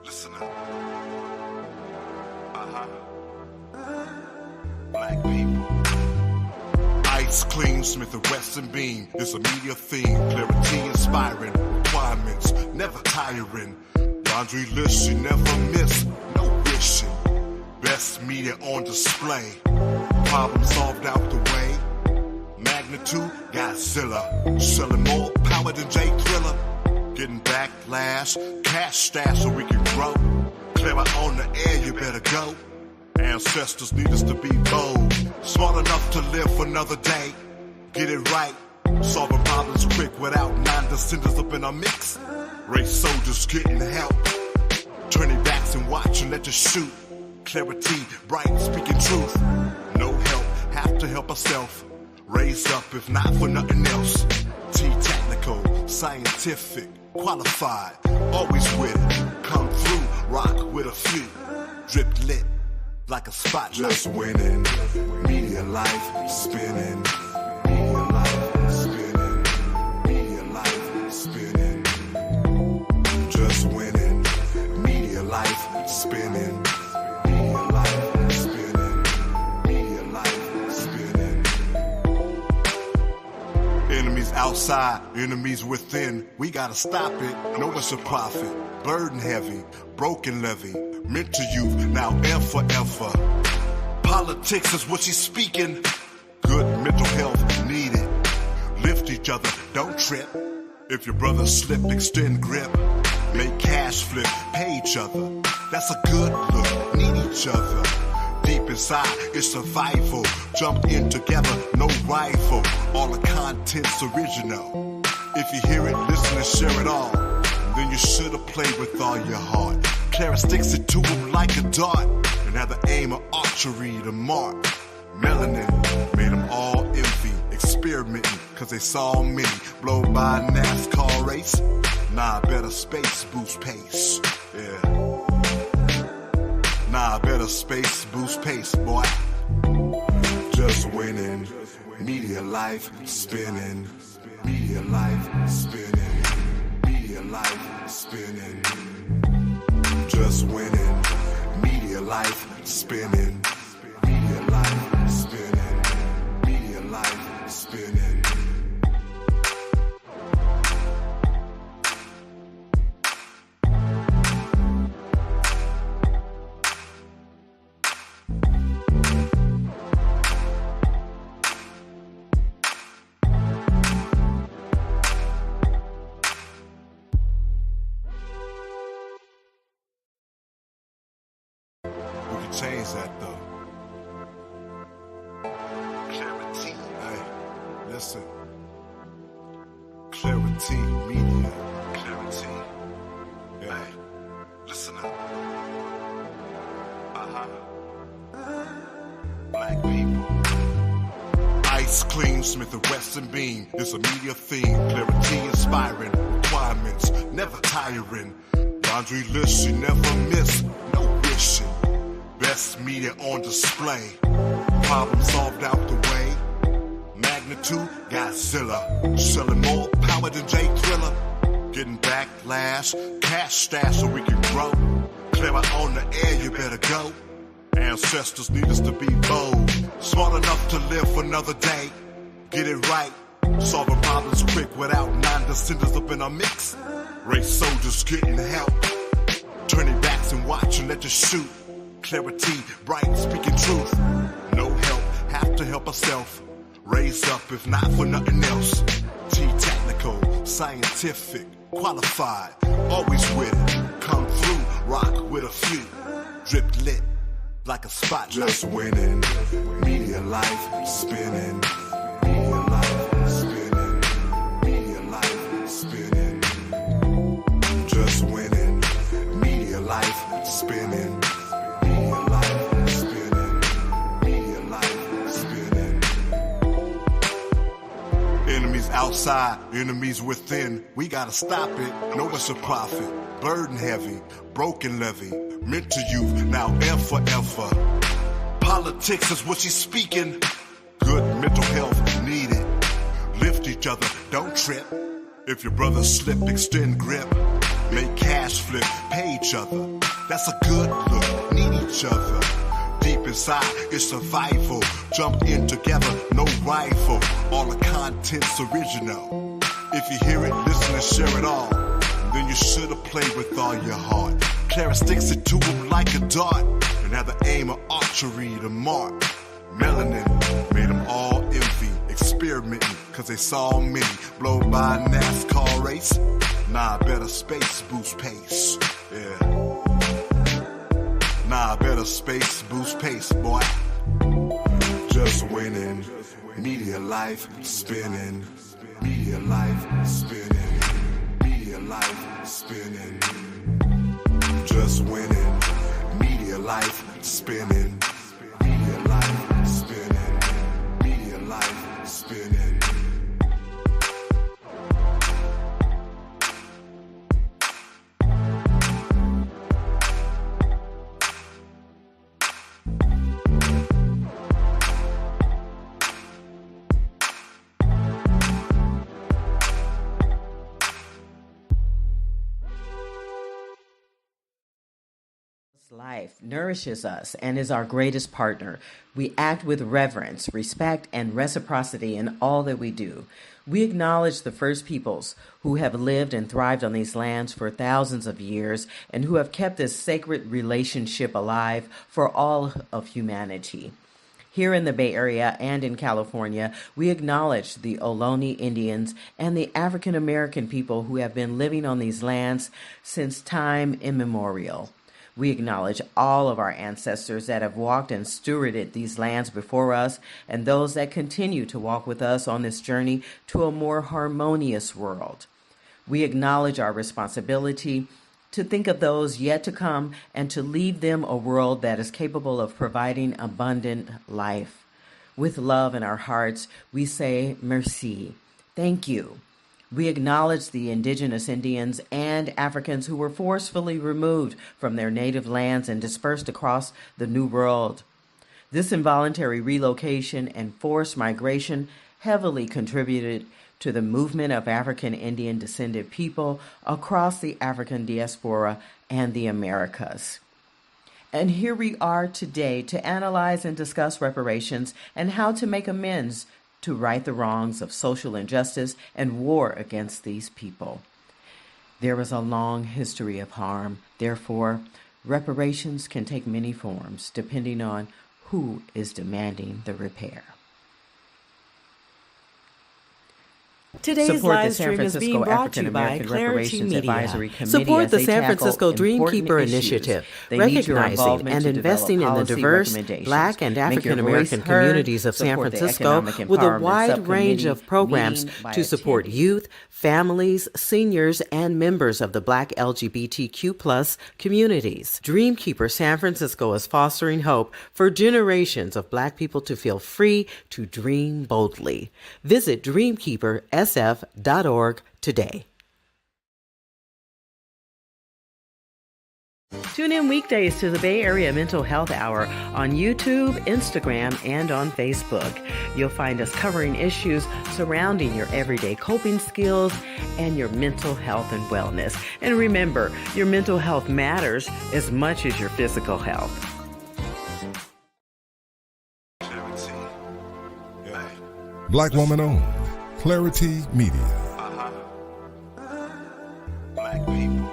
Listen up. Black people. Ice Clean, Smith & Wesson Beam. It's a media theme. Clarity inspiring. Requirements never tiring. Laundry list you never miss. No wishing. Best media on display. Problem solved out the way. Magnitude, Godzilla. Selling more power than Jay Thriller. Getting backlash, cash stash so we can grow. Clear out on the air, you better go. Ancestors need us to be bold. Smart enough to live another day. Get it right. Solving problems quick without non-descendants up in our mix. Race soldiers getting help. Turning backs and watch and let you shoot. Clarity, bright, speaking truth. No help, have to help ourselves. Raised up if not for nothing else. Technical, scientific, qualified, always with it. Come through, rock with a few. Drip lit like a spotlight. Just winning, media life spinning. Media life spinning. Media life spinning. Just winning, media life spinning. Media life spinning. Media life spinning. Enemies outside, enemies within. We gotta stop it. Know it's a profit. Burden heavy, broken levy. Meant to youth, now and forever. Politics is what she's speaking. Good mental health needed. Lift each other, don't trip. If your brother slip, extend grip. Make cash flip, pay each other. That's a good look, need each other. Deep inside, it's survival. Jump in together, no rival. All the content's original. If you hear it, listen and share it all. Then you should've played with all your heart. Clara sticks it to him like a dart. And had the aim of archery to mark. Melanin made them all envy. Experimenting, cause they saw me blow by a NASCAR race. Nah, better space boost pace. Yeah. Nah, better space boost pace, boy. Just winning. Media life spinning. Media life spinning. Media life spinning. Just winning. Media life spinning. Media life spinning. Media life spinning. Change that though. Clarity. Hey, listen. Clarity media. Clarity. Yeah. Hey, listen up. Black people. Ice Clean, Smith & Wesson Beam. It's a media theme. Clarity inspiring. Requirements never tiring. Laundry list you never miss. No wishing. Best media on display. Problem solved out the way. Magnitude, Godzilla. Selling more power than Jay Thriller. Getting backlash, cash stash so we can grow. Clear out on the air, you better go. Ancestors need us to be bold. Smart enough to live another day. Get it right. Solving problems quick without non-descendants up in our mix. Race soldiers getting help. Turning backs and watch and let you shoot. Clarity, bright, speaking truth. No help, have to help ourselves. Raised up if not for nothing else. Technical, scientific, qualified, always with it. Come through, rock with a few. Drip lit like a spotlight. Just winning, media life spinning. Media life spinning. Media life spinning. Just winning, media life spinning. Enemies outside, enemies within. We gotta stop it. Know it's a profit. Burden heavy, broken levy. Meant to youth, now and forever. Politics is what she's speaking. Good mental health needed. Lift each other, don't trip. If your brother slip, extend grip. Make cash flip, pay each other. That's a good look, need each other. Deep inside, it's survival. Jump in together, no rifle. All the content's original. If you hear it, listen and share it all. Then you should have played with all your heart. Clara sticks it to him like a dart, and had the aim of archery to mark. Melanin made them all envy, experimenting, cause they saw me blow by a NASCAR race. Nah, better space boost pace. Yeah. Nah, better space boost pace, boy. Just winning. Media life spinning. Media life spinning. Media life spinning. Just winning. Media life spinning. Media life spinning. Media life spinning. Life nourishes us and is our greatest partner. We act with reverence, respect, and reciprocity in all that we do. We acknowledge the first peoples who have lived and thrived on these lands for thousands of years and who have kept this sacred relationship alive for all of humanity. Here in the Bay Area and in California, we acknowledge the Ohlone Indians and the African American people who have been living on these lands since time immemorial. We acknowledge all of our ancestors that have walked and stewarded these lands before us and those that continue to walk with us on this journey to a more harmonious world. We acknowledge our responsibility to think of those yet to come and to leave them a world that is capable of providing abundant life. With love in our hearts, we say merci. Thank you. We acknowledge the indigenous Indians and Africans who were forcefully removed from their native lands and dispersed across the New World. This involuntary relocation and forced migration heavily contributed to the movement of African Indian descended people across the African diaspora and the Americas. And here we are today to analyze and discuss reparations and how to make amends to right the wrongs of social injustice and war against these people. There is a long history of harm. Therefore, reparations can take many forms depending on who is demanding the repair. Today's live stream is being brought to you by Clarity Media. Support the San Francisco Dreamkeeper Initiative, recognizing and investing in the diverse Black and African American communities of San Francisco with a wide range of programs to support youth, families, seniors, and members of the Black LGBTQ+ communities. Dreamkeeper San Francisco is fostering hope for generations of Black people to feel free to dream boldly. Visit dreamkeepersf.org today. Tune in weekdays to the Bay Area Mental Health Hour on YouTube, Instagram, and on Facebook. You'll find us covering issues surrounding your everyday coping skills and your mental health and wellness. And remember, your mental health matters as much as your physical health. Black woman owned. Clarity Media. Black people.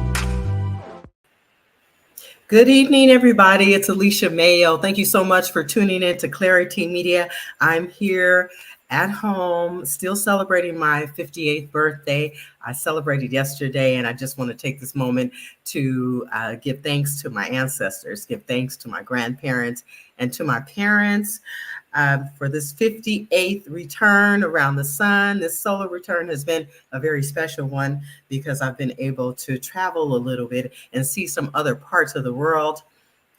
Good evening, everybody. It's Alicia Mayo. Thank you so much for tuning in to Clarity Media. I'm here at home, still celebrating my 58th birthday. I celebrated yesterday, and I just want to take this moment to give thanks to my ancestors, give thanks to my grandparents and to my parents for this 58th return around the sun. This solar return has been a very special one because I've been able to travel a little bit and see some other parts of the world,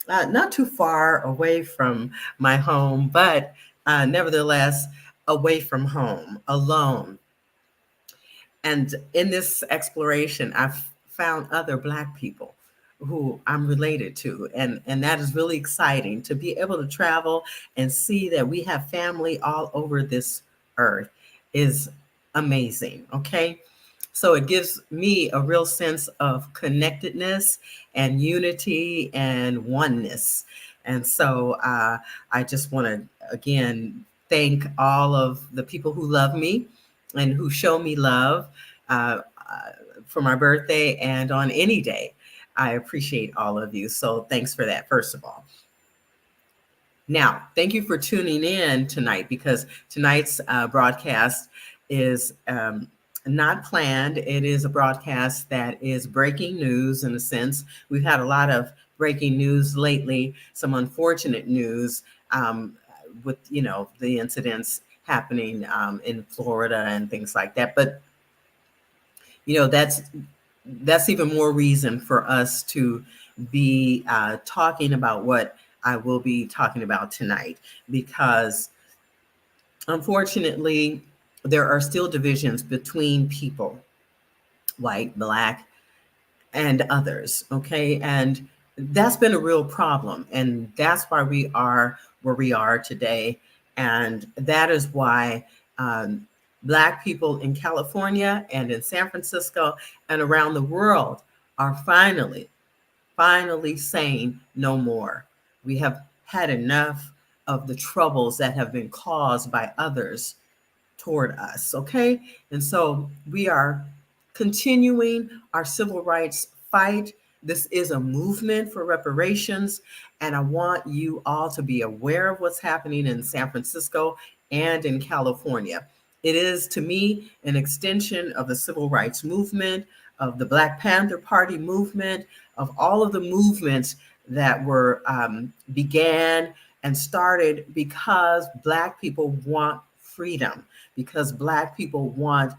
not too far away from my home, but nevertheless, away from home, alone. And in this exploration, I've found other Black people who I'm related to. And that is really exciting to be able to travel and see that we have family all over this earth is amazing. Okay. So it gives me a real sense of connectedness and unity and oneness. And so I just want to, again, thank all of the people who love me and who show me love for my birthday and on any day. I appreciate all of you. So thanks for that, first of all. Now, thank you for tuning in tonight, because tonight's broadcast is not planned. It is a broadcast that is breaking news in a sense. We've had a lot of breaking news lately, some unfortunate news with, the incidents happening in Florida and things like that. But, that's even more reason for us to be talking about what I will be talking about tonight, because unfortunately, there are still divisions between people, white, black, and others. Okay. And that's been a real problem. And that's why we are where we are today. And that is why Black people in California and in San Francisco and around the world are finally saying no more. We have had enough of the troubles that have been caused by others toward us, okay? And so we are continuing our civil rights fight. This is a movement for reparations, and I want you all to be aware of what's happening in San Francisco and in California. It is, to me, an extension of the civil rights movement, of the Black Panther Party movement, of all of the movements that were began and started because Black people want freedom, because Black people want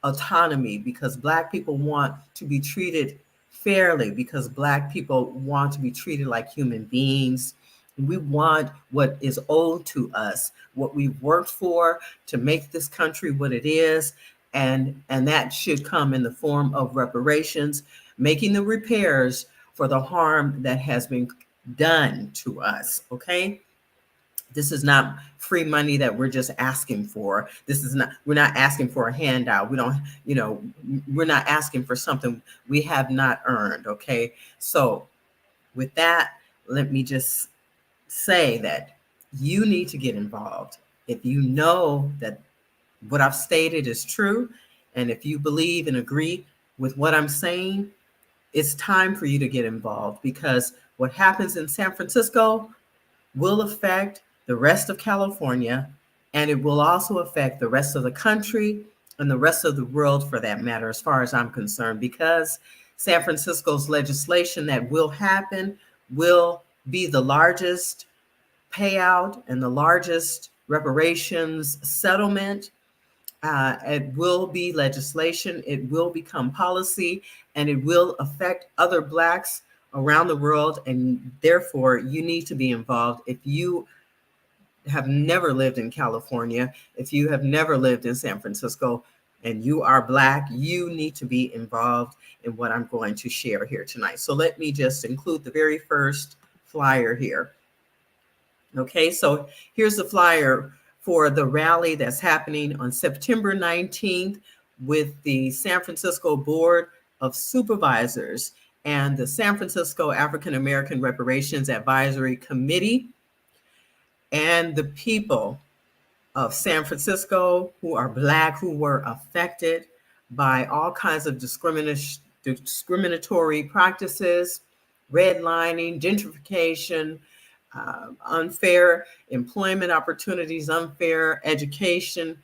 autonomy, because Black people want to be treated fairly, because Black people want to be treated like human beings. We want what is owed to us, what we've worked for to make this country what it is. And that should come in the form of reparations, making the repairs for the harm that has been done to us, okay? This is not free money that we're just asking for. We're not asking for a handout. We're not asking for something we have not earned, okay? So with that, let me just say that you need to get involved. If you know that what I've stated is true, and if you believe and agree with what I'm saying, it's time for you to get involved, because what happens in San Francisco will affect the rest of California, and it will also affect the rest of the country and the rest of the world, for that matter, as far as I'm concerned, because San Francisco's legislation that will happen will be the largest payout and the largest reparations settlement. It will be legislation, it will become policy, and it will affect other Blacks around the world. And therefore, you need to be involved. If you have never lived in California, if you have never lived in San Francisco, and you are Black, you need to be involved in what I'm going to share here tonight. So let me just include the very first flyer here. Okay, so here's the flyer for the rally that's happening on September 19th with the San Francisco Board of Supervisors and the San Francisco African American Reparations Advisory Committee, and the people of San Francisco who are Black, who were affected by all kinds of discriminatory practices, redlining, gentrification, unfair employment opportunities, unfair education,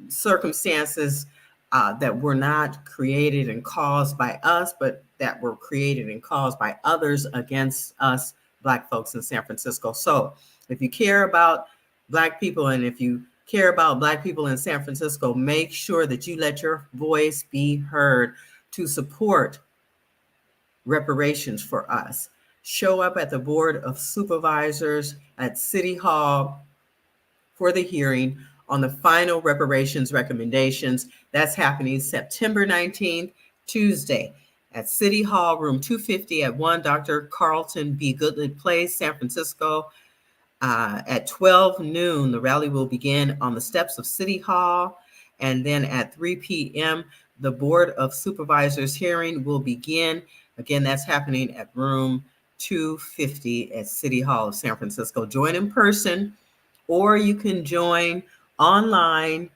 circumstances that were not created and caused by us, but that were created and caused by others against us Black folks in San Francisco. So if you care about Black people, and if you care about Black people in San Francisco, make sure that you let your voice be heard to support reparations for us. Show up at the Board of Supervisors at City Hall for the hearing on the final reparations recommendations. That's happening September 19th, Tuesday, at City Hall, room 250 at 1 Dr. Carlton B. Goodlett Place, San Francisco. At 12 noon, the rally will begin on the steps of City Hall, And then at 3 p.m., the Board of Supervisors hearing will begin. Again, that's happening at room 250 at City Hall of San Francisco. Join in person, or you can join online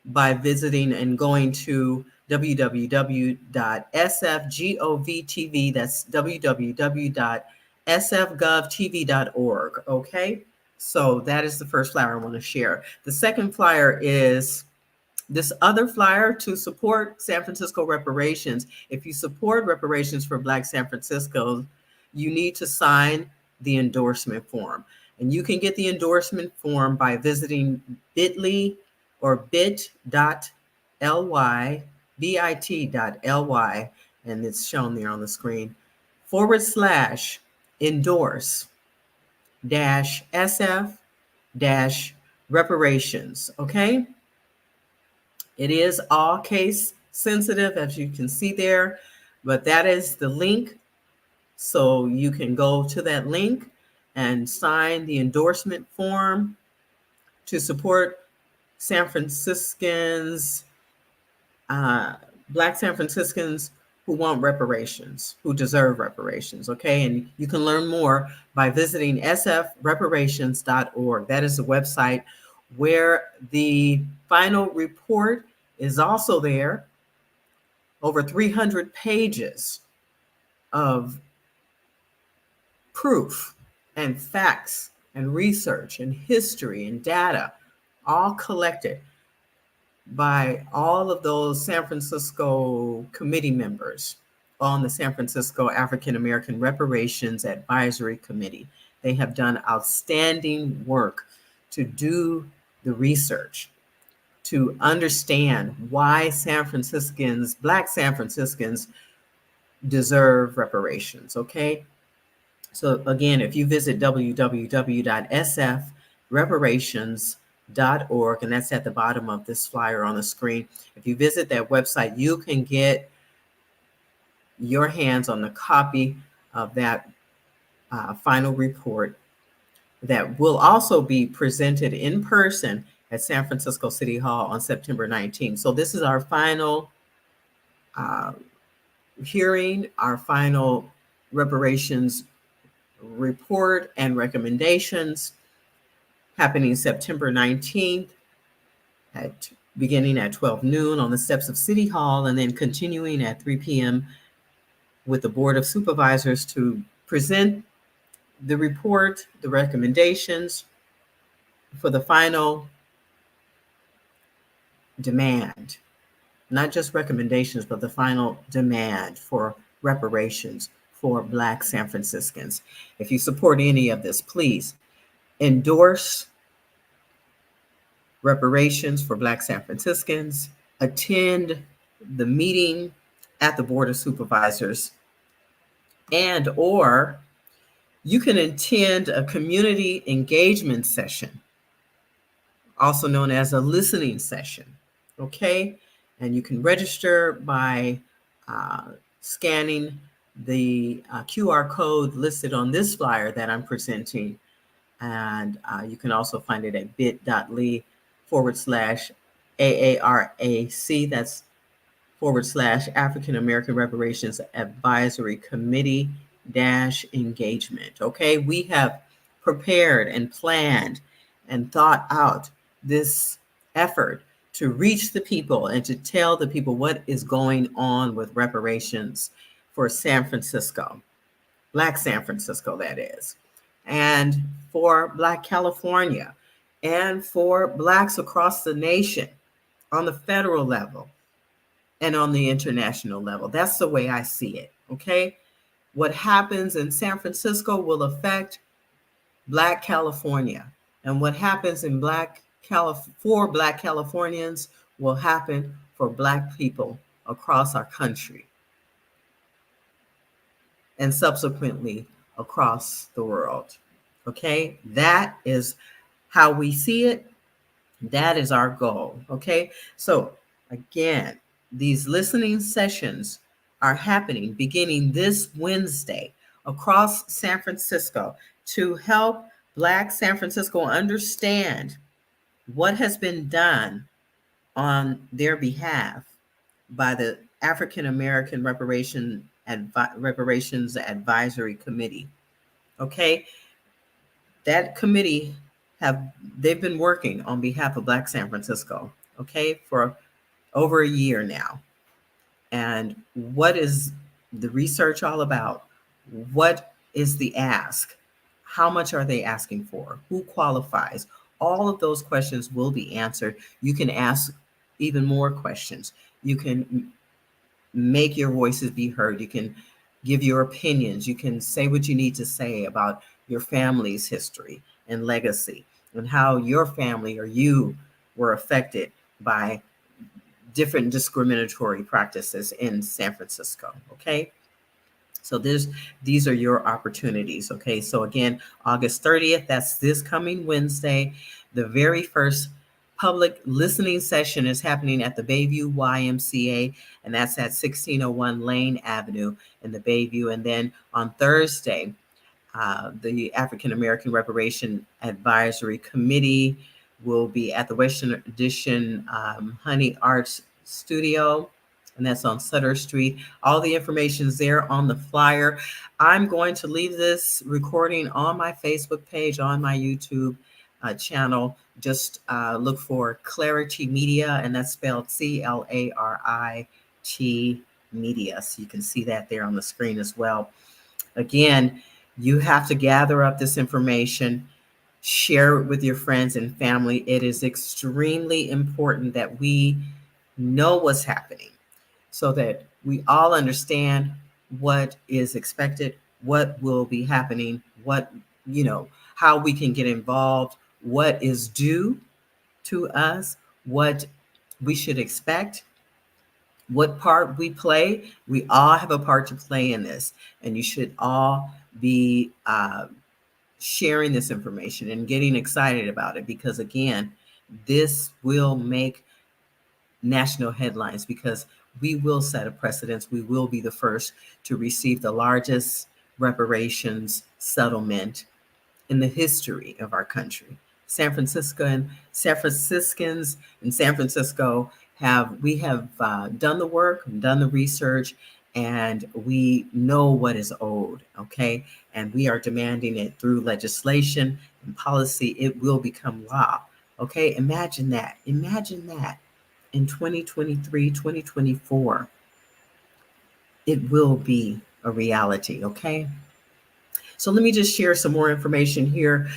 by visiting and going to www.sfgovtv. That's www.sfgovtv.org. Okay, so that is the first flyer I want to share. The second flyer is this other flyer to support San Francisco reparations. If you support reparations for Black San Francisco, you need to sign the endorsement form. And you can get the endorsement form by visiting bit.ly or bit.ly, bit.ly, and it's shown there on the screen, /endorse SF reparations. Okay. It is all case sensitive, as you can see there, but that is the link. So you can go to that link and sign the endorsement form to support San Franciscans, Black San Franciscans who want reparations, who deserve reparations, okay? And you can learn more by visiting sfreparations.org. That is the website where the final report is also there. Over 300 pages of proof and facts and research and history and data, all collected by all of those San Francisco committee members on the San Francisco African American Reparations Advisory Committee. They have done outstanding work to do the research, to understand why San Franciscans, Black San Franciscans, deserve reparations, okay? So again, if you visit www.sfreparations.org, and that's at the bottom of this flyer on the screen. If you visit that website, you can get your hands on the copy of that final report that will also be presented in person at San Francisco City Hall on September 19th. So this is our final hearing, our final reparations report and recommendations, happening September 19th beginning at 12 noon on the steps of City Hall, and then continuing at 3 p.m. with the Board of Supervisors to present the report, the recommendations for the final demand, not just recommendations, but the final demand for reparations for Black San Franciscans. If you support any of this, please endorse reparations for Black San Franciscans, attend the meeting at the Board of Supervisors, and or you can attend a community engagement session, also known as a listening session, okay? And you can register by scanning the QR code listed on this flyer that I'm presenting. And you can also find it at bit.ly /AARAC, that's /African American Reparations Advisory Committee -engagement. Okay, we have prepared and planned and thought out this effort to reach the people and to tell the people what is going on with reparations for San Francisco, Black San Francisco, that is, and for Black California, and for Blacks across the nation on the federal level and on the international level. That's the way I see it, okay? What happens in San Francisco will affect Black California, and what happens in for Black Californians will happen for Black people across our country, and subsequently across the world. Okay, that is how we see it. That is our goal. Okay, so again, these listening sessions are happening beginning this Wednesday across San Francisco to help Black San Francisco understand what has been done on their behalf by the African American Reparations Advisory Committee. Okay, that committee they've been working on behalf of Black San Francisco, okay, for over a year now. And what is the research all about? What is the ask? How much are they asking for? Who qualifies? All of those questions will be answered. You can ask even more questions. You can make your voices be heard. You can give your opinions. You can say what you need to say about your family's history and legacy and how your family or you were affected by different discriminatory practices in San Francisco. Okay. So these are your opportunities. Okay. So again, August 30th, that's this coming Wednesday. The very first public listening session is happening at the Bayview YMCA, and that's at 1601 Lane Avenue in the Bayview. And then on Thursday, the African American Reparation Advisory Committee will be at the Western Addition Honey Arts Studio, and that's on Sutter Street. All the information is there on the flyer. I'm going to leave this recording on my Facebook page, on my YouTube channel. Just look for Clarity Media, and that's spelled CLARIT Media. So you can see that there on the screen as well. Again, you have to gather up this information, share it with your friends and family. It is extremely important that we know what's happening so that we all understand what is expected, what will be happening, how we can get involved, what is due to us, what we should expect, what part we play. We all have a part to play in this, and you should all be sharing this information and getting excited about it, because again, this will make national headlines, because we will set a precedence. We will be the first to receive the largest reparations settlement in the history of our country. San Franciscans in San Francisco have done the work, done the research, and we know what is owed, okay? And we are demanding it through legislation and policy. It will become law, okay? Imagine that. Imagine that in 2023, 2024, it will be a reality, okay? So let me just share some more information here.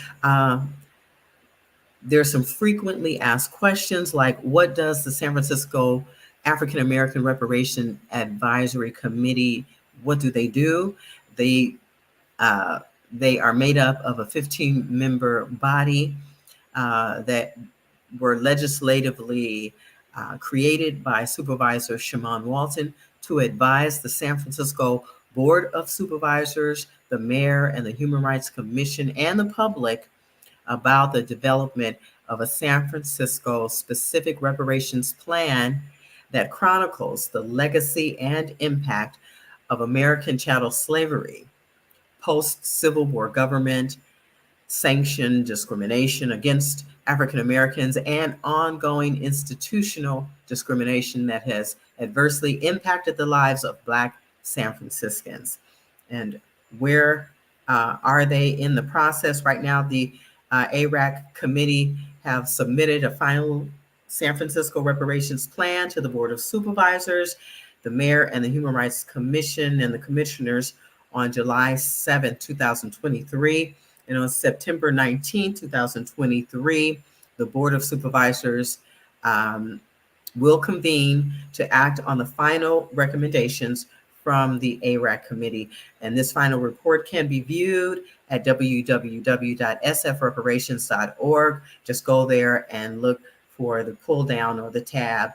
There's some frequently asked questions like, what does the San Francisco African American Reparation Advisory Committee, what do they do? They are made up of a 15-member body that were legislatively created by Supervisor Shaman Walton to advise the San Francisco Board of Supervisors, the mayor, and the Human Rights Commission, and the public about the development of a San Francisco specific reparations plan that chronicles the legacy and impact of American chattel slavery, post-Civil War government sanctioned discrimination against African Americans, and ongoing institutional discrimination that has adversely impacted the lives of Black San Franciscans. And where are they in the process right now? The ARAC committee have submitted a final San Francisco reparations plan to the Board of Supervisors, the mayor, and the Human Rights Commission and the commissioners on July 7, 2023. And on September 19, 2023, the Board of Supervisors will convene to act on the final recommendations from the ARAC committee. And this final report can be viewed at www.sfreparations.org. Just go there and look for the pull down or the tab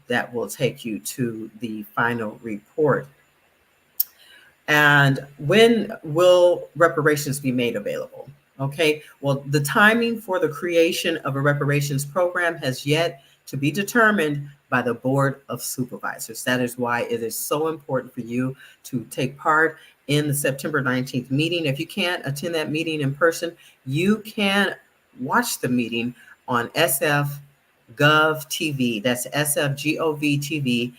that will take you to the final report. And when will reparations be made available? Okay, well, the timing for the creation of a reparations program has yet to be determined by the Board of Supervisors. That is why it is so important for you to take part in the September 19th meeting. If you can't attend that meeting in person, you can watch the meeting on SF sfgovtv. That's sfgovtv.org.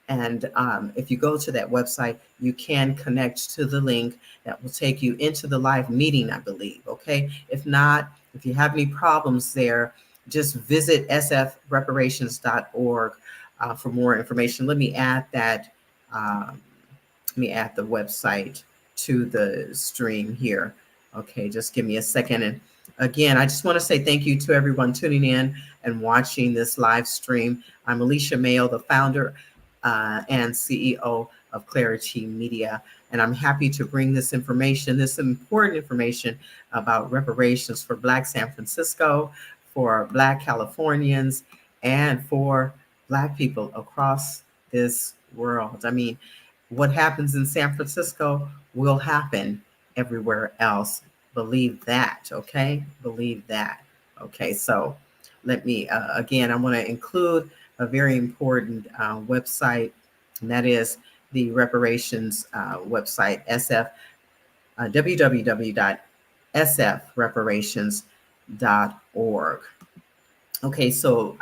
And if you go to that website, you can connect to the link that will take you into the live meeting, I believe. Okay. If not, if you have any problems there, just visit sfreparations.org for more information. Let me add that. Let me add the website to the stream here. Okay, just give me a second. And again, I just want to say thank you to everyone tuning in and watching this live stream. I'm Alicia Mayo, the founder and CEO of Clarity Media. And I'm happy to bring this information, this important information about reparations for Black San Francisco, for Black Californians, and for Black people across this world. I mean, what happens in San Francisco will happen everywhere else. Believe that, okay? Believe that. Okay, so let me, again, I want to include a very important website, and that is the reparations website, www.sfreparations.org. Okay, so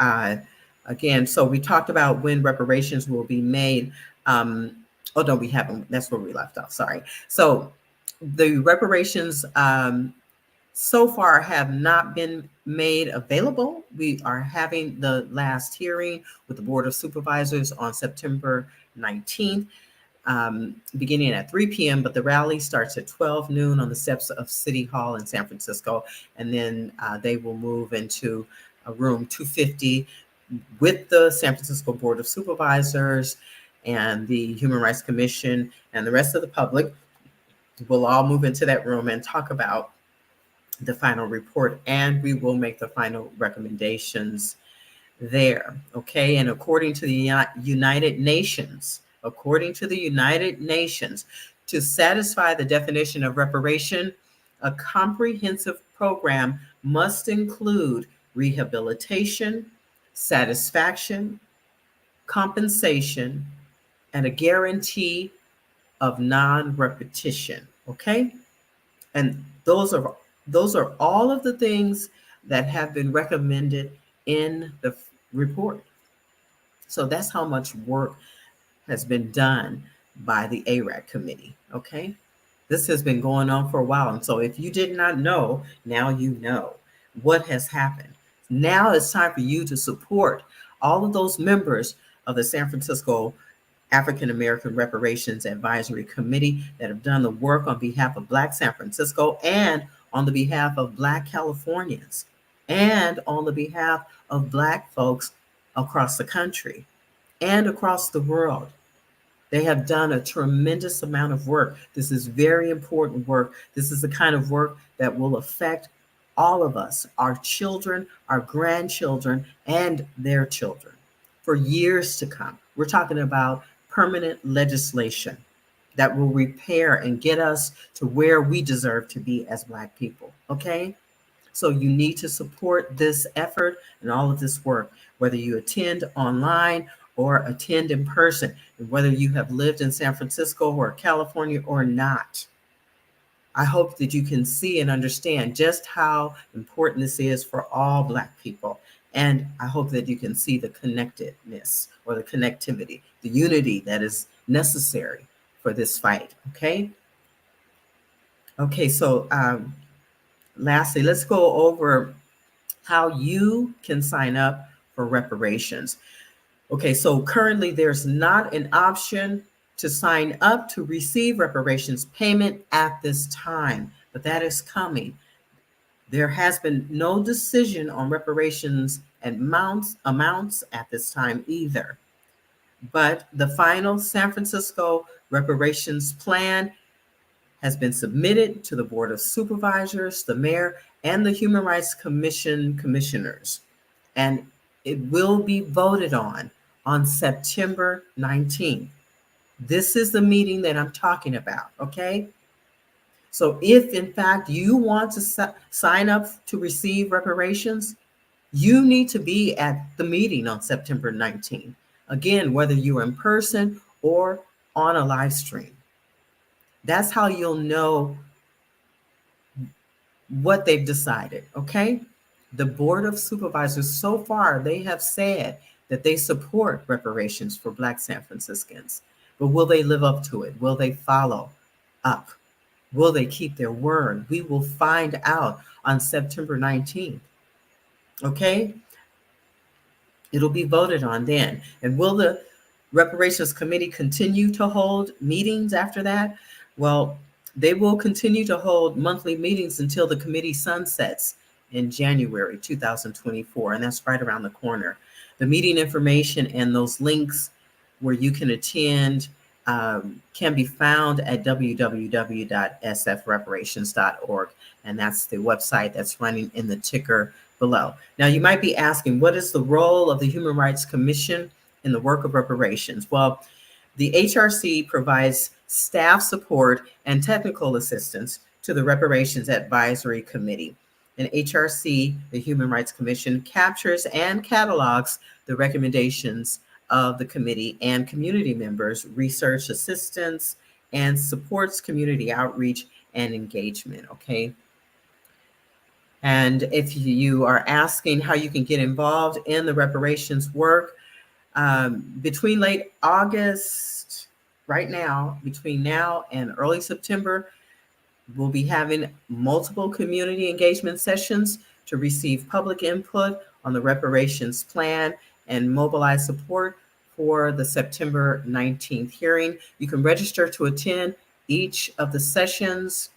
again, so we talked about when reparations will be made. Oh, no, we haven't. That's where we left off. Sorry. So the reparations so far have not been made available. We are having the last hearing with the Board of Supervisors on September 19th, beginning at 3 p.m., but the rally starts at 12 noon on the steps of City Hall in San Francisco, and then they will move into room 250 with the San Francisco Board of Supervisors and the Human Rights Commission and the rest of the public. We'll all move into that room and talk about the final report, and we will make the final recommendations there. Okay, and according to the United Nations, to satisfy the definition of reparation, a comprehensive program must include rehabilitation, satisfaction, compensation, and a guarantee of non-repetition. Okay, and those are all of the things that have been recommended in the report. So that's how much work has been done by the ARAC committee. Okay, this has been going on for a while, and so if you did not know, now you know what has happened. Now it's time for you to support all of those members of the San Francisco African American Reparations Advisory Committee that have done the work on behalf of Black San Francisco and on the behalf of Black Californians and on the behalf of Black folks across the country and across the world. They have done a tremendous amount of work. This is very important work. This is the kind of work that will affect all of us, our children, our grandchildren, and their children for years to come. We're talking about permanent legislation that will repair and get us to where we deserve to be as Black people, okay? So you need to support this effort and all of this work, whether you attend online or attend in person, and whether you have lived in San Francisco or California or not. I hope that you can see and understand just how important this is for all Black people. And I hope that you can see the connectedness or the connectivity, the unity that is necessary for this fight, okay? Okay, so lastly, let's go over how you can sign up for reparations. Okay, so currently there's not an option to sign up to receive reparations payment at this time, but that is coming. There has been no decision on reparations and amounts at this time either. But the final San Francisco reparations plan has been submitted to the Board of Supervisors, the mayor, and the Human Rights Commission commissioners. And it will be voted on September 19th. This is the meeting that I'm talking about, okay? So if in fact you want to sign up to receive reparations, you need to be at the meeting on September 19th. Again, whether you're in person or on a live stream. That's how you'll know what they've decided, okay? The Board of Supervisors, so far, they have said that they support reparations for Black San Franciscans. But will they live up to it? Will they follow up? Will they keep their word? We will find out on September 19th. Okay? It'll be voted on then. And will the Reparations Committee continue to hold meetings after that? Well, they will continue to hold monthly meetings until the committee sunsets in January 2024, and that's right around the corner. The meeting information and those links where you can attend can be found at www.sfreparations.org, and that's the website that's running in the ticker below. Now, you might be asking, what is the role of the Human Rights Commission in the work of reparations? Well, the HRC provides staff support and technical assistance to the Reparations Advisory Committee. And HRC, the Human Rights Commission, captures and catalogs the recommendations of the committee and community members, research assistance, and supports community outreach and engagement, okay? And if you are asking how you can get involved in the reparations work, between late August, right now, between now and early September, we'll be having multiple community engagement sessions to receive public input on the reparations plan and mobilize support for the September 19th hearing. You can register to attend each of the sessions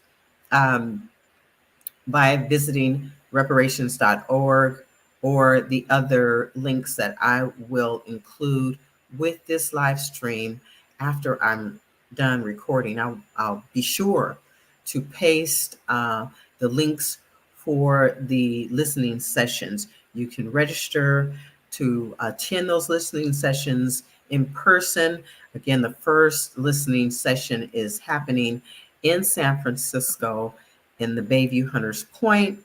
by visiting reparations.org or the other links that I will include with this live stream after I'm done recording. I'll be sure to paste the links for the listening sessions. You can register to attend those listening sessions in person. Again, the first listening session is happening in San Francisco in the Bayview Hunters Point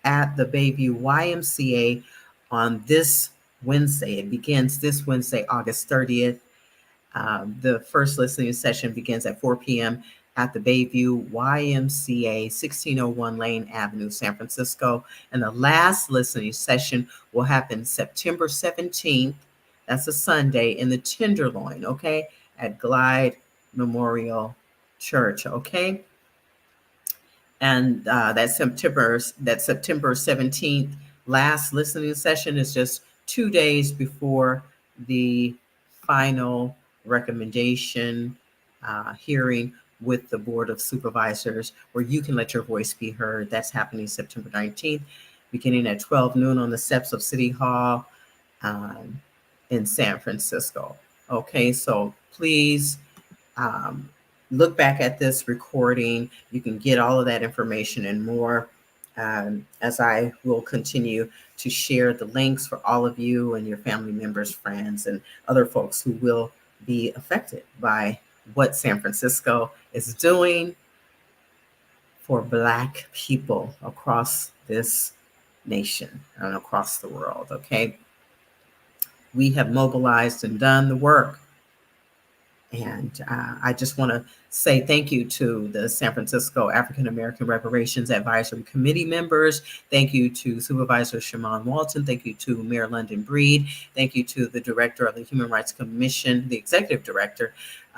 at the Bayview YMCA on this Wednesday. It begins this Wednesday, August 30th. The first listening session begins at 4 p.m. at the Bayview YMCA, 1601 Lane Avenue, San Francisco. And the last listening session will happen September 17th. That's a Sunday in the Tenderloin, okay, at Glide Memorial Church, okay? And that September 17th last listening session is just 2 days before the final recommendation hearing with the Board of Supervisors, where you can let your voice be heard. That's happening September 19th, beginning at 12 noon on the steps of City Hall in San Francisco. Okay, so please look back at this recording. You can get all of that information and more as I will continue to share the links for all of you and your family members, friends, and other folks who will be affected by what San Francisco is doing for Black people across this nation and across the world, okay? We have mobilized and done the work. And I just want to say thank you to the San Francisco African American Reparations Advisory Committee members. Thank you to Supervisor Shamon Walton. Thank you to Mayor London Breed. Thank you to the Director of the Human Rights Commission, the Executive Director,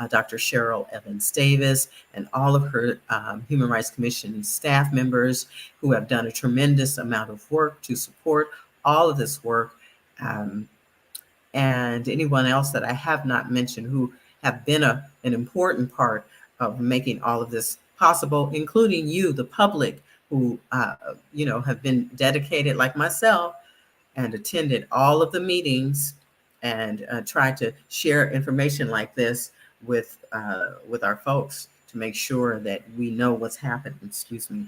Dr. Cheryl Evans Davis, and all of her Human Rights Commission staff members who have done a tremendous amount of work to support all of this work. And anyone else that I have not mentioned who have been an important part of making all of this possible, including you, the public, who have been dedicated like myself and attended all of the meetings and tried to share information like this with our folks to make sure that we know what's happening. Excuse me.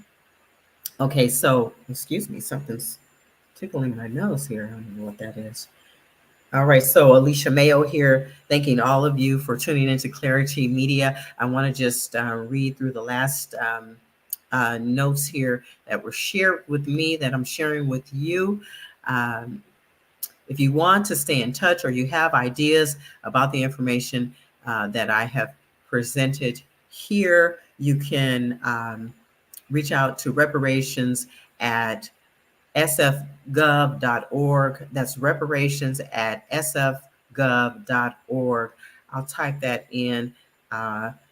Okay, so excuse me, something's tickling my nose here. I don't know what that is. All right, so Alicia Mayo here, thanking all of you for tuning into Clarity Media. I want to just read through the last notes here that were shared with me that I'm sharing with you. If you want to stay in touch or you have ideas about the information that I have presented here, you can reach out to reparations at sfgov.org. That's reparations at sfgov.org. I'll type that in.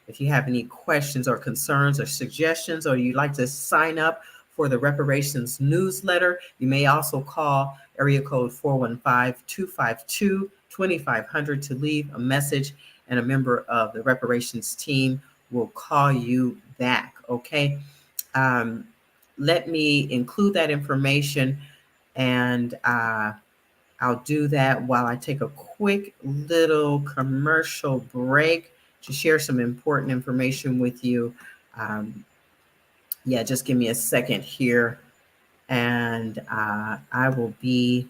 If you have any questions or concerns or suggestions, or you'd like to sign up for the Reparations newsletter, you may also call area code 415-252-2500 to leave a message, and a member of the Reparations team will call you back, okay? Let me include that information, and I'll do that while I take a quick little commercial break to share some important information with you. Just give me a second here, and I will be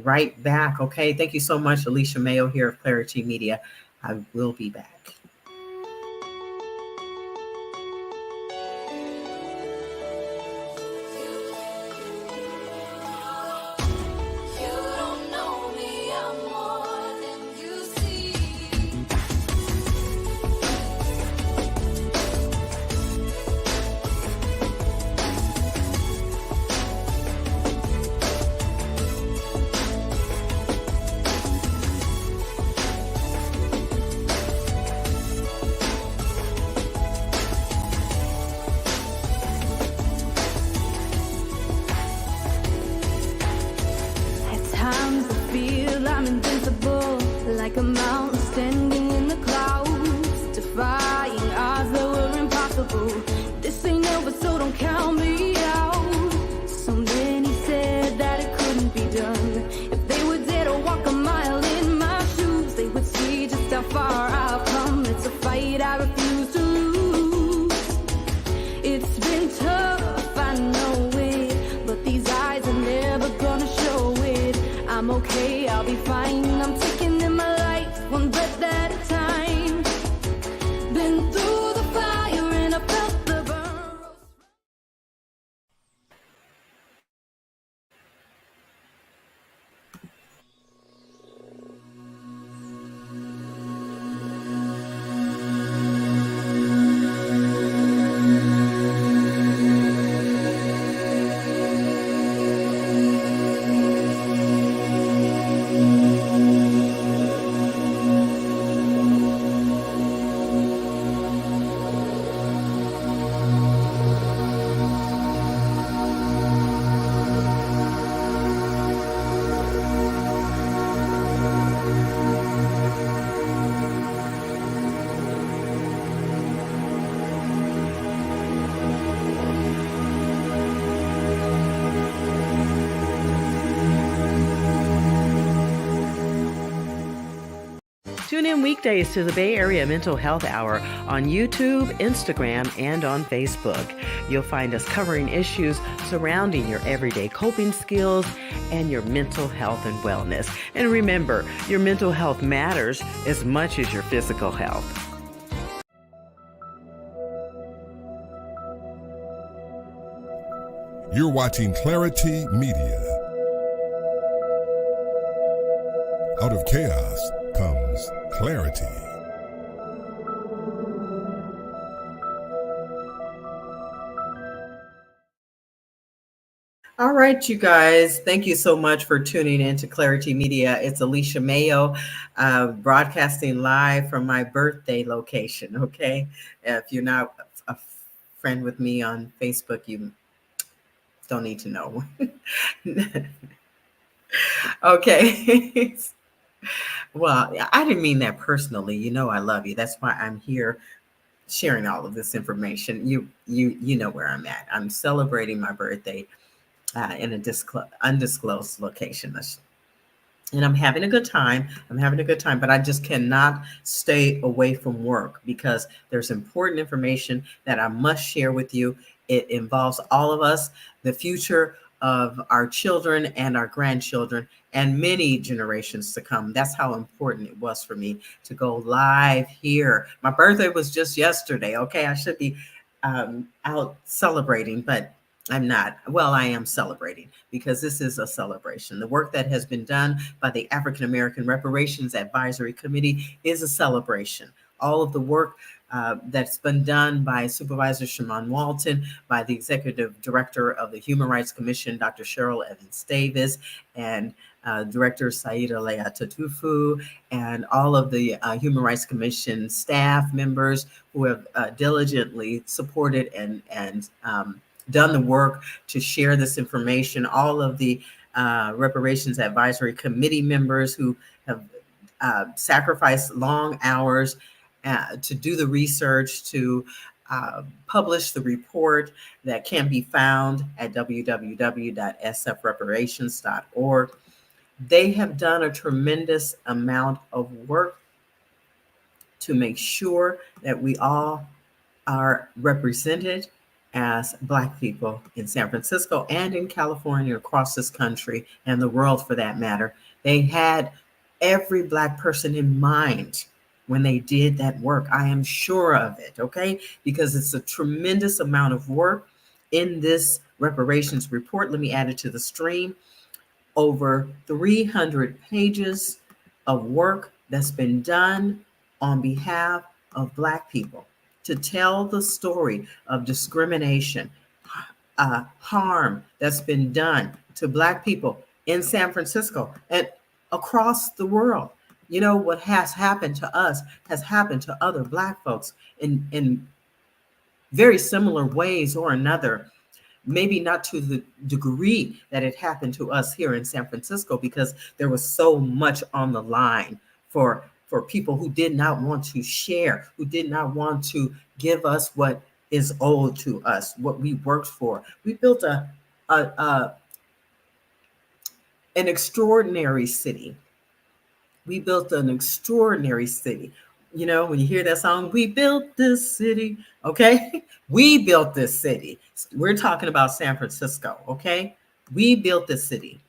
right back. Okay, thank you so much, Alicia Mayo here of Clarity Media. I will be back. Like a mountain standing in the clouds, defying odds that were impossible. This ain't over, so don't count me out. So many said that it couldn't be done. If they were there to walk a mile in my shoes, they would see just how far I've come. It's a fight I refuse to lose. It's been tough, I know it, but these eyes are never gonna show it. I'm okay, I'll be fine. I'm taking in my life one breath at a time. Been through the fire and I felt the burn. Tune in weekdays to the Bay Area Mental Health Hour on YouTube, Instagram, and on Facebook. You'll find us covering issues surrounding your everyday coping skills and your mental health and wellness. And remember, your mental health matters as much as your physical health. You're watching Clarity Media. Out of chaos comes clarity. All right, you guys, thank you so much for tuning in to Clarity Media. It's Alicia Mayo, broadcasting live from my birthday location, okay? If you're not a friend with me on Facebook, you don't need to know. Okay. Well, I didn't mean that personally. You know I love you. That's why I'm here sharing all of this information. You know where I'm at. I'm celebrating my birthday in a undisclosed location. And I'm having a good time. But I just cannot stay away from work because there's important information that I must share with you. It involves all of us, the future of our children and our grandchildren and many generations to come. That's how important it was for me to go live here. My birthday was just yesterday. Okay, I should be out celebrating, but I'm not. Well, I am celebrating because this is a celebration. The work that has been done by the African American Reparations Advisory Committee is a celebration. All of the work that's been done by Supervisor Shaman Walton, by the Executive Director of the Human Rights Commission, Dr. Cheryl Evans Davis, and Director Saida Leah Tatufu, and all of the Human Rights Commission staff members who have diligently supported and done the work to share this information, all of the Reparations Advisory Committee members who have sacrificed long hours to do the research, to publish the report that can be found at www.sfreparations.org. They have done a tremendous amount of work to make sure that we all are represented as Black people in San Francisco and in California, across this country and the world for that matter. They had every Black person in mind when they did that work. I am sure of it, okay? Because it's a tremendous amount of work in this reparations report. Let me add it to the stream. Over 300 pages of work that's been done on behalf of Black people to tell the story of discrimination, harm that's been done to Black people in San Francisco and across the world. You know, what has happened to us has happened to other Black folks in very similar ways or another. Maybe not to the degree that it happened to us here in San Francisco, because there was so much on the line for people who did not want to share, who did not want to give us what is owed to us, what we worked for. We built an extraordinary city. We built an extraordinary city. You know, when you hear that song, we built this city, okay? We built this city. We're talking about San Francisco, okay? We built this city.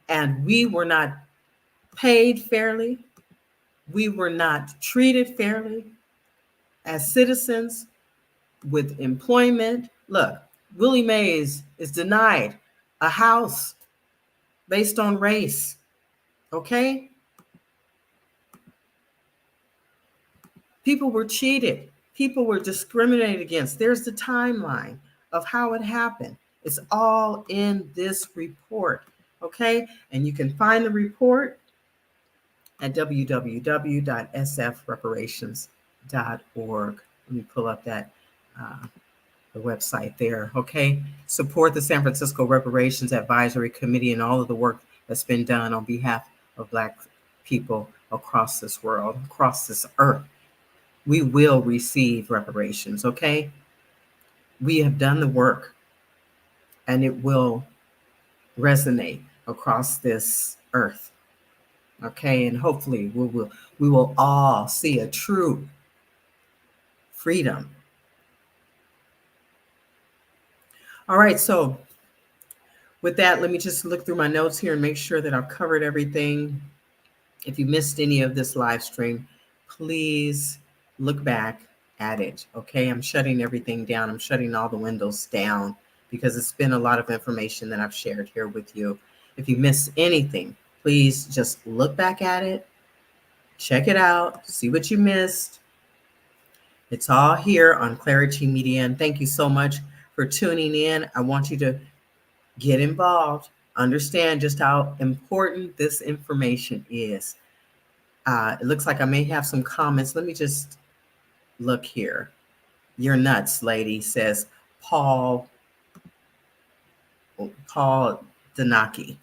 And we were not paid fairly. We were not treated fairly as citizens with employment. Look, Willie Mays is denied a house based on race, okay? People were cheated. People were discriminated against. There's the timeline of how it happened. It's all in this report, okay? And you can find the report at www.sfreparations.org. Let me pull up that the website there, okay? Support the San Francisco Reparations Advisory Committee and all of the work that's been done on behalf of Black people across this world, across this earth. We will receive reparations, okay? We have done the work, and it will resonate across this earth, okay? And hopefully we will all see a true freedom. All right, so with that, let me just look through my notes here and make sure that I've covered everything. If you missed any of this live stream, please look back at it, okay? I'm shutting everything down. I'm shutting all the windows down because it's been a lot of information that I've shared here with you. If you missed anything, please just look back at it, check it out, see what you missed. It's all here on Clarity Media, and thank you so much for tuning in. I want you to get involved, understand just how important this information is. It looks like I may have some comments. Let me just look here. You're nuts, lady, says Paul Danaki.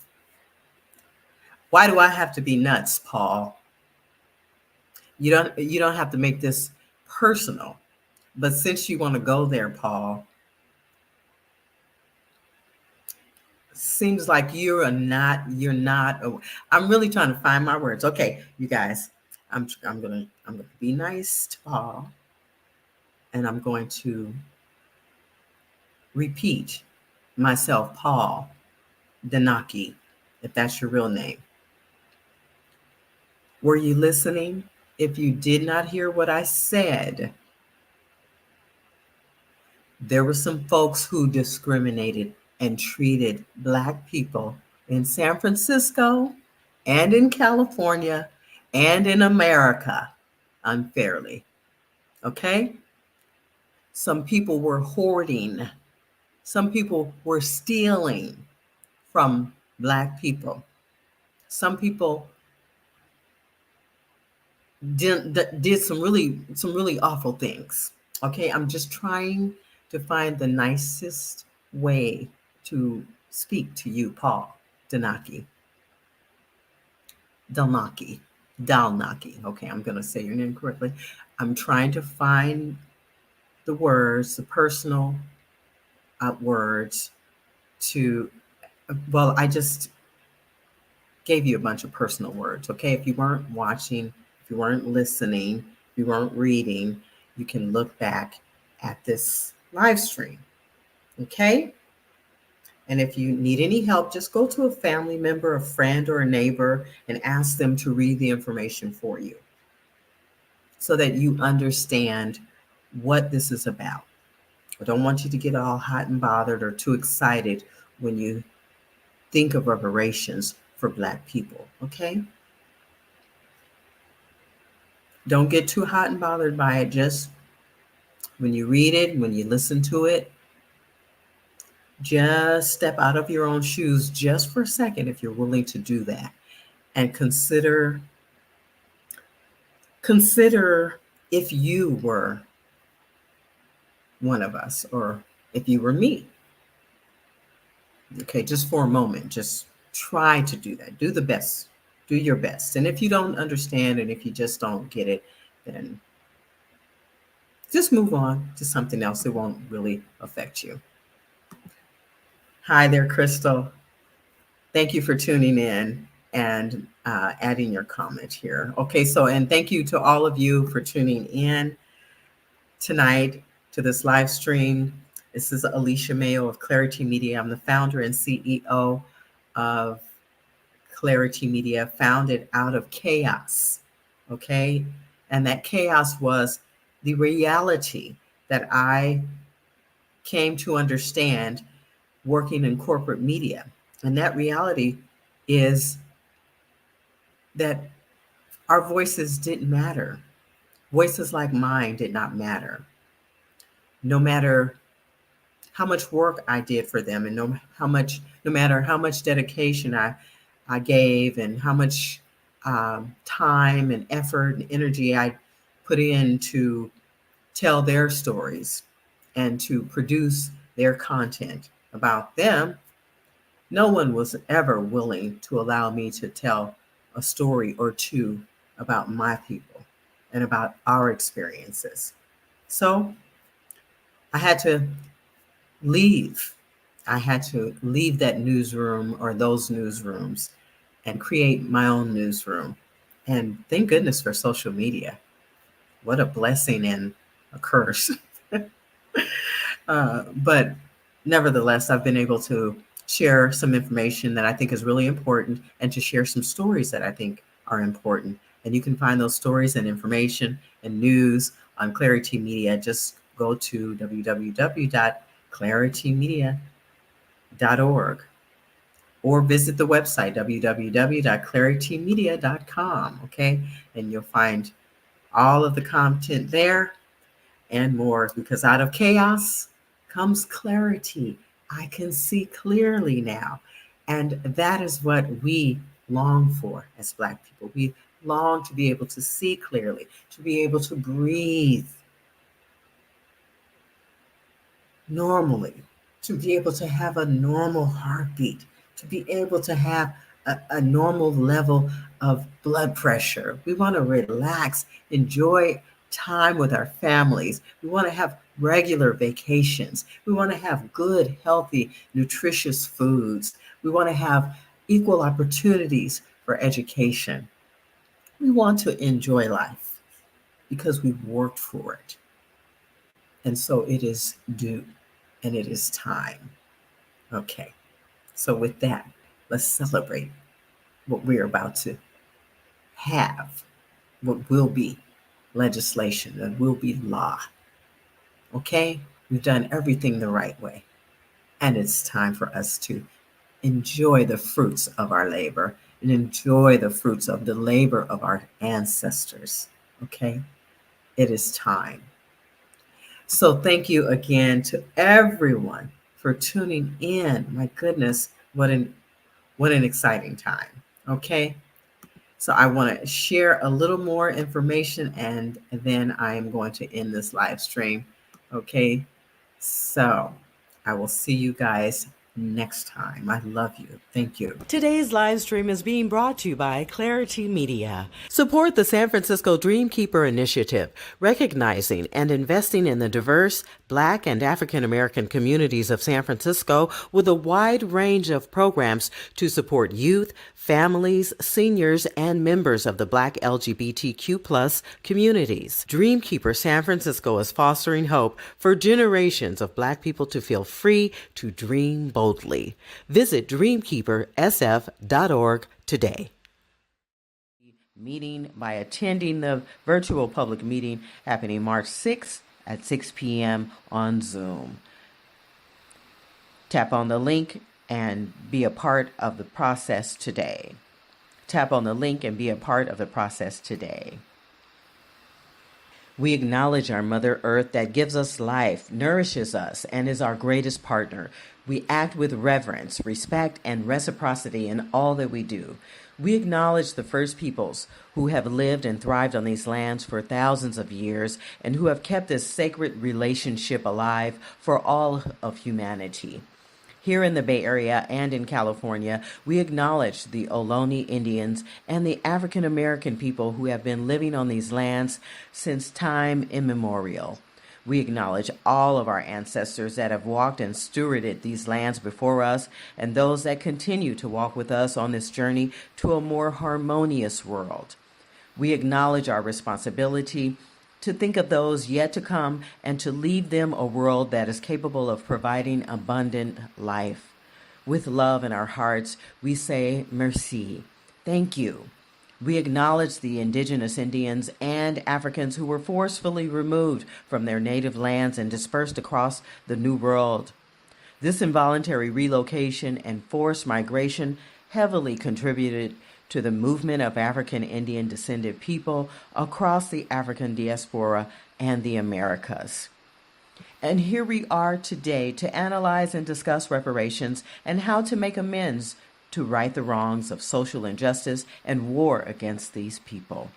Why do I have to be nuts, Paul? You don't have to make this personal. But since you want to go there, Paul, seems like you're not. I'm really trying to find my words. Okay, you guys, I'm gonna be nice to Paul, and I'm going to repeat myself, Paul Danaki, if that's your real name. Were you listening? If you did not hear what I said, there were some folks who discriminated and treated Black people in San Francisco and in California and in America unfairly. Okay? Some people were hoarding. Some people were stealing from Black people. Some people did some really awful things. Okay, I'm just trying to find the nicest way to speak to you, Paul Danaki. Dalnaki. Dalnaki. Okay, I'm going to say your name correctly. I'm trying to find the words, the personal words to, well, I just gave you a bunch of personal words. Okay, if you weren't watching, if you weren't listening, if you weren't reading, you can look back at this live stream. Okay, and if you need any help, just go to a family member, a friend, or a neighbor and ask them to read the information for you so that you understand what this is about. I don't want you to get all hot and bothered or too excited when you think of reparations for Black people, okay? Don't get too hot and bothered by it. Just when you read it, when you listen to it, just step out of your own shoes just for a second if you're willing to do that, and consider if you were one of us or if you were me. Okay, just for a moment, just try to do that. Do the best. Do your best. And if you don't understand and if you just don't get it, then just move on to something else. It won't really affect you. Hi there, Crystal. Thank you for tuning in and adding your comment here. Okay, so, and thank you to all of you for tuning in tonight to this live stream. This is Alicia Mayo of Clarity Media. I'm the founder and CEO of Clarity Media, founded out of chaos. Okay, and that chaos was the reality that I came to understand working in corporate media. And that reality is that our voices didn't matter. Voices like mine did not matter. No matter how much work I did for them, and no matter how much dedication I gave, and how much time and effort and energy I put in to tell their stories and to produce their content about them, no one was ever willing to allow me to tell a story or two about my people and about our experiences. So I had to leave. I had to leave that newsroom or those newsrooms and create my own newsroom. And thank goodness for social media. What a blessing and a curse. But nevertheless, I've been able to share some information that I think is really important and to share some stories that I think are important. And you can find those stories and information and news on Clarity Media. Just go to www.claritymedia.org or visit the website www.claritymedia.com. Okay, and you'll find all of the content there and more, because out of chaos comes clarity. I can see clearly now. And that is what we long for as Black people. We long to be able to see clearly, to be able to breathe normally, to be able to have a normal heartbeat, to be able to have a normal level of blood pressure. We want to relax, enjoy time with our families. We want to have regular vacations. We want to have good, healthy, nutritious foods. We want to have equal opportunities for education. We want to enjoy life because we've worked for it. And so it is due and it is time. Okay, so with that, let's celebrate what we're about to have, what will be legislation, that will be law. Okay, we've done everything the right way, and it's time for us to enjoy the fruits of our labor and enjoy the fruits of the labor of our ancestors. Okay, it is time. So thank you again to everyone for tuning in. My goodness, what an exciting time. Okay. So I want to share a little more information and then I am going to end this live stream. Okay. So I will see you guys next time. I love you. Thank you. Today's live stream is being brought to you by Clarity Media. Support the San Francisco Dreamkeeper Initiative, recognizing and investing in the diverse Black and African American communities of San Francisco with a wide range of programs to support youth, families, seniors, and members of the Black LGBTQ+ communities. Dreamkeeper San Francisco is fostering hope for generations of Black people to feel free to dream boldly. Visit dreamkeepersf.org today. Meeting by attending the virtual public meeting happening March 6th at 6 p.m. on Zoom. Tap on the link and be a part of the process today. Tap on the link and be a part of the process today. We acknowledge our Mother Earth that gives us life, nourishes us, and is our greatest partner. We act with reverence, respect, and reciprocity in all that we do. We acknowledge the first peoples who have lived and thrived on these lands for thousands of years and who have kept this sacred relationship alive for all of humanity. Here in the Bay Area and in California, we acknowledge the Ohlone Indians and the African American people who have been living on these lands since time immemorial. We acknowledge all of our ancestors that have walked and stewarded these lands before us and those that continue to walk with us on this journey to a more harmonious world. We acknowledge our responsibility to think of those yet to come and to leave them a world that is capable of providing abundant life. With love in our hearts, we say merci. Thank you. We acknowledge the indigenous Indians and Africans who were forcefully removed from their native lands and dispersed across the New World. This involuntary relocation and forced migration heavily contributed to the movement of African Indian descended people across the African diaspora and the Americas. And here we are today to analyze and discuss reparations and how to make amends to right the wrongs of social injustice and war against these people.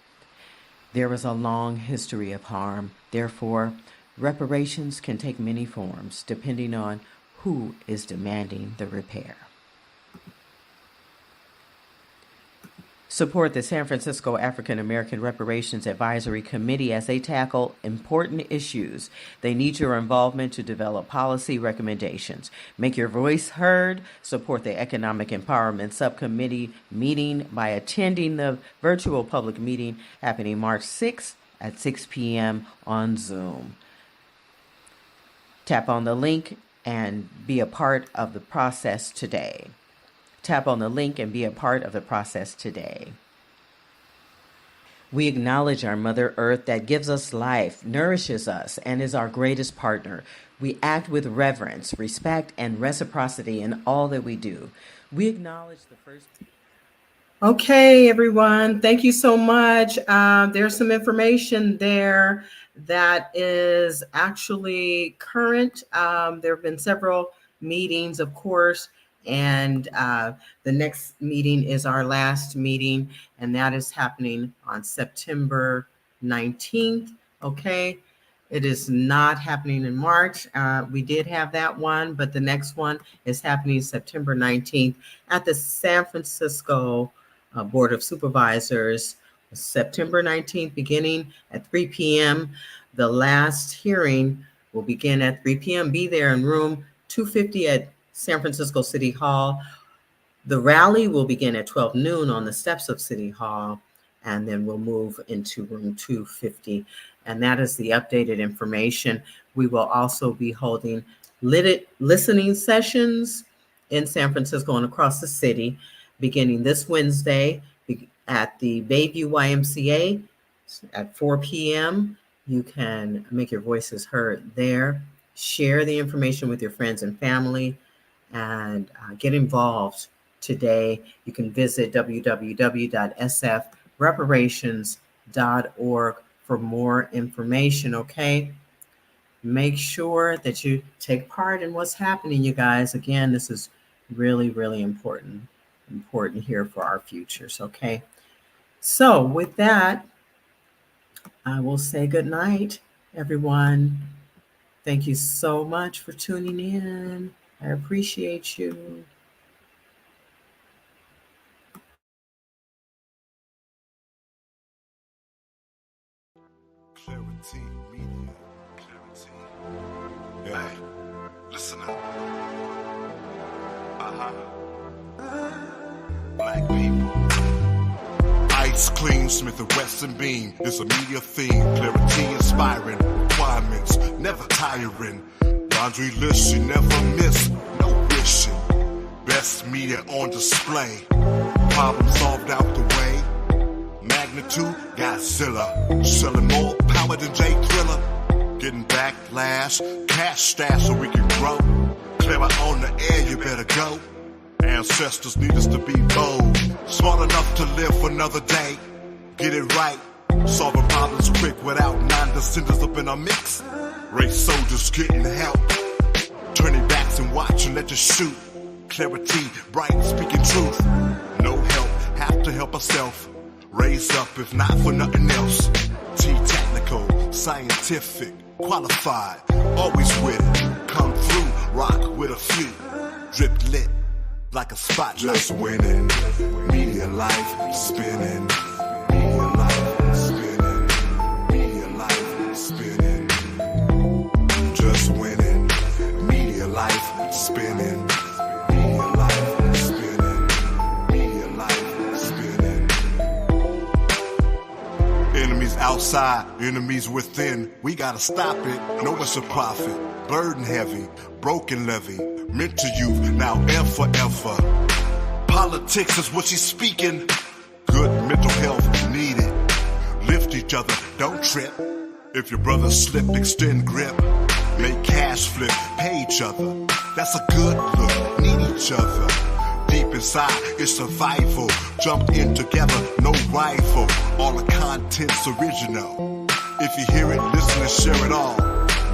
There is a long history of harm. Therefore, reparations can take many forms depending on who is demanding the repair. Support the San Francisco African American Reparations Advisory Committee as they tackle important issues. They need your involvement to develop policy recommendations. Make your voice heard. Support the Economic Empowerment Subcommittee meeting by attending the virtual public meeting happening March 6th at 6 p.m. on Zoom. Tap on the link and be a part of the process today. Tap on the link and be a part of the process today. We acknowledge our Mother Earth that gives us life, nourishes us, and is our greatest partner. We act with reverence, respect, and reciprocity in all that we do. We acknowledge the first... Okay, everyone. Thank you so much. There's some information there that is actually current. There have been several meetings, of course, and the next meeting is our last meeting, and that is happening on September 19th. Okay. It is not happening in March. We did have that one, but the next one is happening September 19th at the San Francisco Board of Supervisors, September 19th, beginning at 3 p.m. The last hearing will begin at 3 p.m. Be there in room 250 at San Francisco City Hall. The rally will begin at 12 noon on the steps of City Hall, and then we'll move into room 250. And that is the updated information. We will also be holding listening sessions in San Francisco and across the city, beginning this Wednesday at the Bayview YMCA at 4 p.m. You can make your voices heard there. Share the information with your friends and family, and get involved today. You can visit www.sfreparations.org for more information, okay? Make sure that you take part in what's happening, you guys. Again, this is really, really important here for our futures, okay? So with that, I will say good night, everyone. Thank you so much for tuning in. I appreciate you. Clarity Media. Clarity. Yeah. Listen up. Black people. Ice Clean, Smith & Wesson Beam. It's a media theme. Clarity inspiring. Requirements never tiring. Laundry list you never miss. No wishing. Best media on display. Problem solved out the way. Magnitude, Godzilla. Selling more power than Jay Thriller. Getting backlash, cash stash so we can grow. Clear out on the air, you better go. Ancestors need us to be bold. Smart enough to live another day. Get it right. Solving problems quick without non-descendants up in our mix. Race soldiers getting help. Turning backs and watch and let you shoot. Clarity, bright, speaking truth. No help, have to help ourselves. Raise up if not for nothing else. T-technical, scientific, qualified. Always with it. Come through, rock with a few. Drip lit, like a spotlight. Just winning, media life spinning. Media life spinning. Media life spinning. Just winning, media life spinning. Media life spinning. Media life spinning. Enemies outside, enemies within. We gotta stop it. Know it's a profit. Burden heavy, broken levy. Meant to youth, now and forever. Politics is what she's speaking. Good mental health needed. Lift each other, don't trip. If your brother slip, extend grip. Make cash flip, pay each other. That's a good look, need each other. Deep inside, it's survival. Jump in together, no rival. All the content's original. If you hear it, listen and share it all.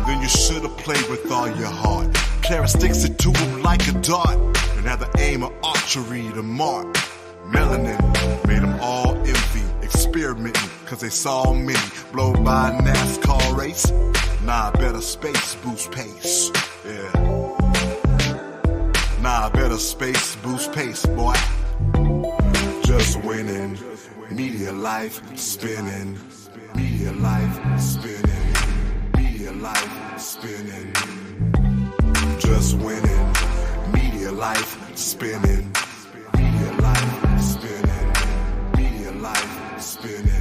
Then you should've played with all your heart. Clara sticks it to him like a dart. And have the aim of archery to mark. Melanin made them all envy. Experimenting, cause they saw me blow by a NASCAR race. Nah, better space boost pace. Yeah. Nah, better space boost pace, boy. Just winning. Media life spinning. Media life spinning. Media life spinning. Just winning. Media life spinning. Media life spinning. Media life spinning.